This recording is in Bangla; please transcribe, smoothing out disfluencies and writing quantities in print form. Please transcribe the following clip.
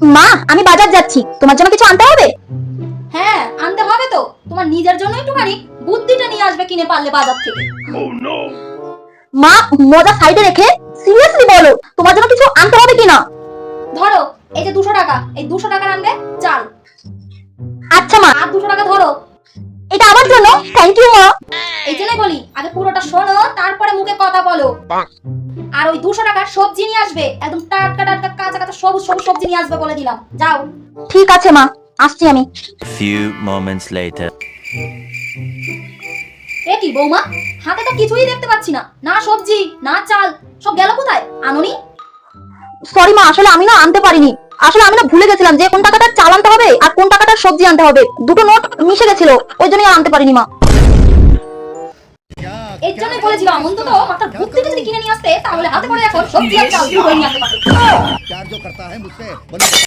মা, আমি বাজার যাচ্ছি, তোমার জন্য কিছু আনতে হবে? হ্যাঁ, আনতে হবে তো। তোমার নিজের জন্য একটুখানি বুদ্ধিটা নিয়ে আসবে কিনে পারলে বাজার থেকে। মা, মজা সাইডে রেখে সিরিয়াসলি বলো, তোমার জন্য কিছু আনতে হবে কিনা? ধরো, এই যে 200 টাকা, এই 200 টাকার আনবে চাল। আচ্ছা মা। আর 200 টাকা ধরো। এটা আমার জন্য? থ্যাংক ইউ মা। এই জন্যই বলি, আগে পুরোটা শোনো, তারপরে মুখে কথা বলো। আর ওই 200 টাকার সবজি নিয়ে আসবে, একদম টাটকা টাটকা কাঁচা কাঁচা সবুজ সবুজ সবজি নিয়ে আসবে বলে দিলাম। যাও। ঠিক আছে মা, আসছি আমি। Few moments later. এ কি বৌমা, হাতে তো কিছুই দেখতে পাচ্ছি না, না সবজি না চাল, সব গেল কোথায়? আনোনি? সরি মা, আসলে আমি না আনতে পারিনি। আসলে আমি না ভুলে গেছিলাম যে কোন টাকাটা চাল আনতে হবে আর কোন টাকাটা সবজি আনতে হবে। দুটো নোট মিশে গেছিল, ওই জন্যই আর আনতে পারিনি মা। এর জন্যই বলেছিলাম, অন্তত মাথার বুক থেকে যদি কিনে নিয়ে আসতে, তাহলে হাতে করে এখন সবজি আর চাল দুটোই নিয়ে আসতে পারতে। प्यार जो करता है मुझसे